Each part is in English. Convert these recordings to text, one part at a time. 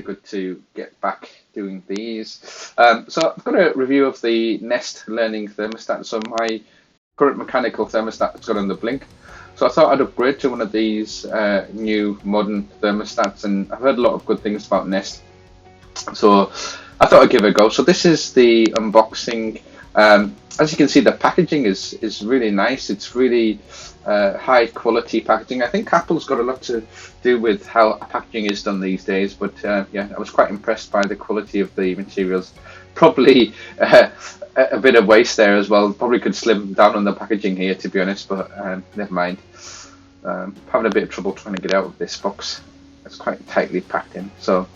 good to get back doing these. So I've got a review of the Nest Learning Thermostat. So my current mechanical thermostat has got on the blink. So I thought I'd upgrade to one of these new modern thermostats, and I've heard a lot of good things about Nest. So I thought I'd give it a go. So this is the unboxing. As you can see, the packaging is really nice. It's really high quality packaging. I think Apple's got a lot to do with how packaging is done these days, but yeah, I was quite impressed by the quality of the materials. Probably a bit of waste there as well. Probably could slim down on the packaging here, to be honest, but never mind. Having a bit of trouble trying to get out of this box. It's quite tightly packed in. So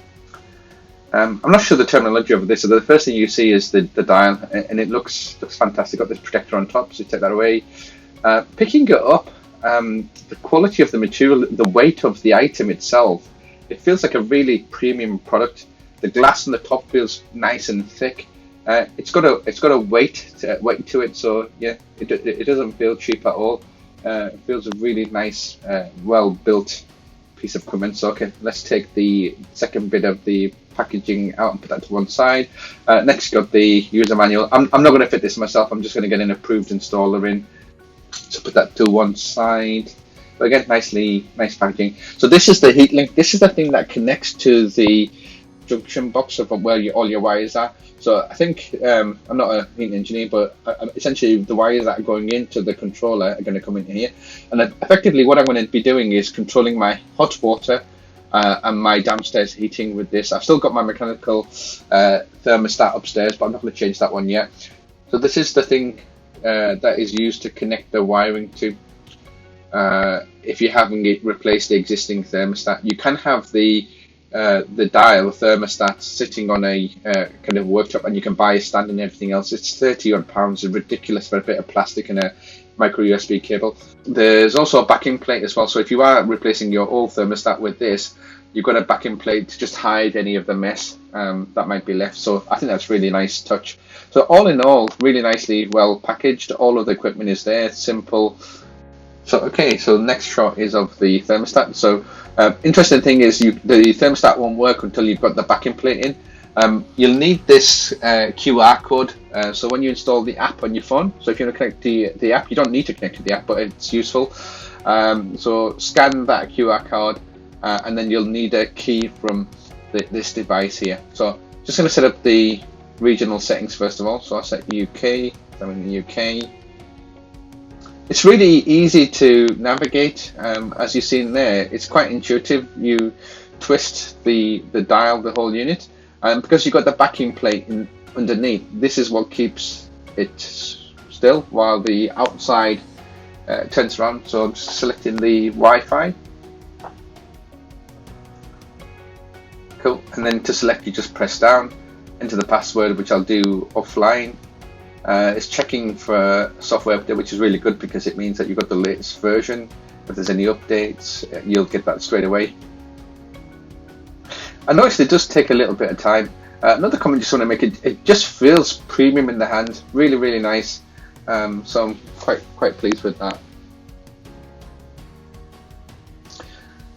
I'm not sure the terminology of this. So the first thing you see is the dial, and it looks fantastic. Got this protector on top, so you take that away. Picking it up, the quality of the material, the weight of the item itself, it feels like a really premium product. The glass on the top feels nice and thick. It's got a weight to it, so yeah, it doesn't feel cheap at all. It feels a really nice, well built piece of equipment. So okay, let's take the second bit of the packaging out and put that to one side. Next, got the user manual. I'm not going to fit this myself. I'm just going to get an approved installer in. So put that to one side. But again, nice packaging. So this is the heat link. This is the thing that connects to the junction box of where all your wires are. So I think I'm not a heat engineer, but essentially the wires that are going into the controller are going to come in here. And effectively, what I'm going to be doing is controlling my hot water and my downstairs heating with this. I've still got my mechanical thermostat upstairs, but I'm not going to change that one yet. So this is the thing that is used to connect the wiring to. If you're having it replace the existing thermostat, you can have the dial thermostat sitting on a kind of worktop, and you can buy a stand and everything else. It's £30 odd, ridiculous for a bit of plastic and a micro USB cable. There's also a backing plate as well, so if you are replacing your old thermostat with this, you've got a backing plate to just hide any of the mess that might be left. So I think that's really nice touch. So all in all, really nicely well packaged. All of the equipment is there, simple. So okay, so next shot is of the thermostat. So interesting thing is the thermostat won't work until you've got the backing plate in. You'll need this QR code. So when you install the app on your phone, so if you want to connect to the app, you don't need to connect to the app, but it's useful. So scan that QR code, and then you'll need a key from this device here. So just going to set up the regional settings first of all. So I'll set UK. I'm in the UK. It's really easy to navigate, as you've seen there. It's quite intuitive. You twist the dial, the whole unit, and because you've got the backing plate underneath, this is what keeps it still while the outside turns around. So I'm just selecting the Wi-Fi. Cool, and then to select, you just press down, enter the password, which I'll do offline. It's checking for software update, which is really good because it means that you've got the latest version. If there's any updates, you'll get that straight away. I noticed it does take a little bit of time. Another comment I just want to make, it just feels premium in the hand, really nice. So I'm quite pleased with that.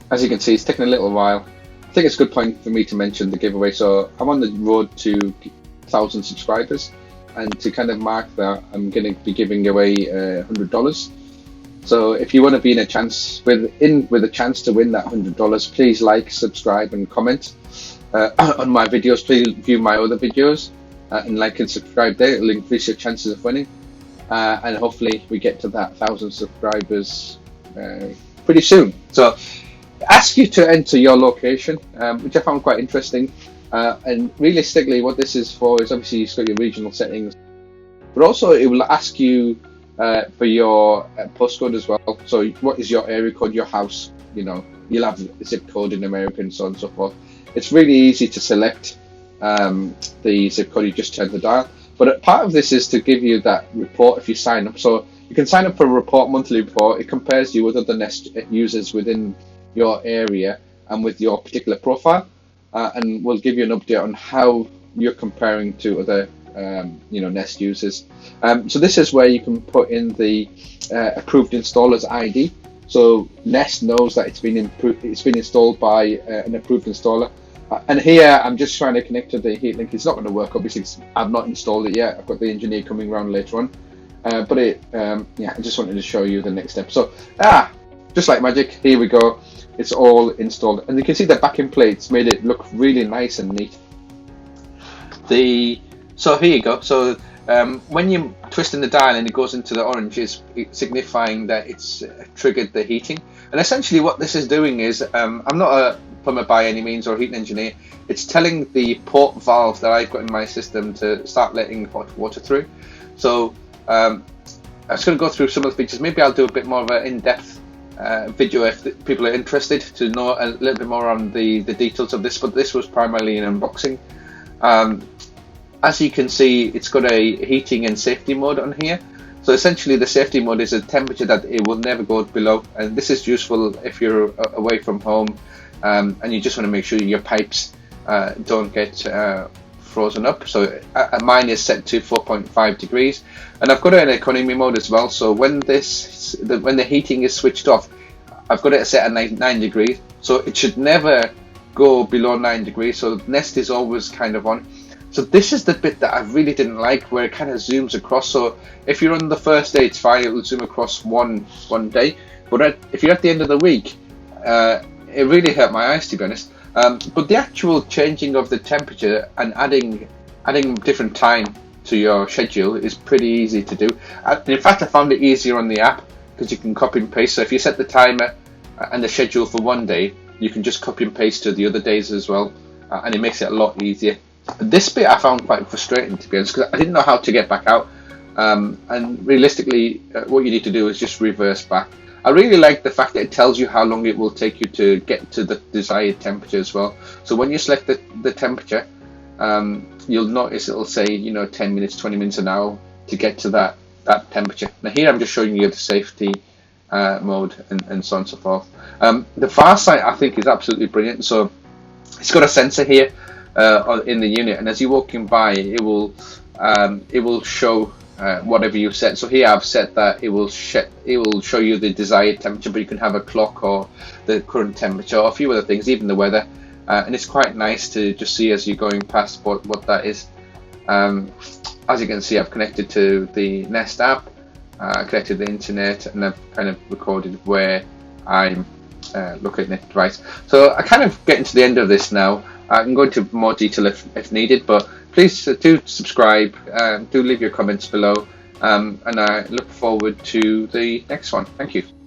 As you can see, it's taken a little while. I think it's a good point for me to mention the giveaway. So I'm on the road to 1,000 subscribers. And to kind of mark that, I'm going to be giving away $100. So if you want to be with a chance to win that $100, please like, subscribe, and comment on my videos. Please view my other videos and like and subscribe there. It'll increase your chances of winning. And hopefully we get to that 1,000 subscribers pretty soon. So ask you to enter your location, which I found quite interesting. And realistically, what this is for is obviously you've got your regional settings, but also it will ask you for your postcode as well. So what is your area code, your house? You know, you'll have the zip code in America and so on and so forth. It's really easy to select the zip code. You just turn the dial. But part of this is to give you that report if you sign up. So you can sign up for a report, monthly report. It compares you with other Nest users within your area and with your particular profile. And we'll give you an update on how you're comparing to other Nest users. So this is where you can put in the approved installer's ID. So Nest knows that it's been installed by an approved installer. And here I'm just trying to connect to the heat link. It's not going to work, obviously. I've not installed it yet. I've got the engineer coming around later on. But yeah, I just wanted to show you the next step. So, just like magic, here we go. It's all installed. And you can see the backing plates made it look really nice and neat. So here you go. So when you're twisting the dial and it goes into the orange, it's signifying that it's triggered the heating. And essentially what this is doing is, I'm not a plumber by any means or a heating engineer. It's telling the port valve that I've got in my system to start letting hot water through. So I'm just going to go through some of the features. Maybe I'll do a bit more of an in-depth video if people are interested to know a little bit more on the details of this, but this was primarily an unboxing. As you can see, it's got a heating and safety mode on here. So essentially the safety mode is a temperature that it will never go below, and this is useful if you're away from home and you just want to make sure your pipes don't get frozen up. So mine is set to 4.5 degrees, and I've got it in economy mode as well. So when the heating is switched off, I've got it set at 9 degrees, so it should never go below 9 degrees. So the Nest is always kind of on. So this is the bit that I really didn't like, where it kind of zooms across. So if you're on the first day, it's fine, it will zoom across one day. But if you're at the end of the week, it really hurt my eyes, to be honest. But the actual changing of the temperature and adding different time to your schedule is pretty easy to do. In fact, I found it easier on the app because you can copy and paste. So if you set the timer and the schedule for one day, you can just copy and paste to the other days as well, and it makes it a lot easier. This bit I found quite frustrating, to be honest, because I didn't know how to get back out. And realistically, what you need to do is just reverse back. I really like the fact that it tells you how long it will take you to get to the desired temperature as well. So when you select the temperature, you'll notice it'll say 10 minutes, 20 minutes an hour to get to that temperature. Now here I'm just showing you the safety mode and so on and so forth. The far sight I think is absolutely brilliant. So it's got a sensor here in the unit, and as you're walking by, it will show whatever you set. So here I've set that it will show you the desired temperature, but you can have a clock or the current temperature or a few other things, even the weather, and it's quite nice to just see as you're going past what that is. As you can see, I've connected to the Nest app, connected to the internet, and I've kind of recorded where I'm looking at the device. So I kind of getting to the end of this now. I can go into more detail if needed, but please do subscribe, do leave your comments below, and I look forward to the next one. Thank you.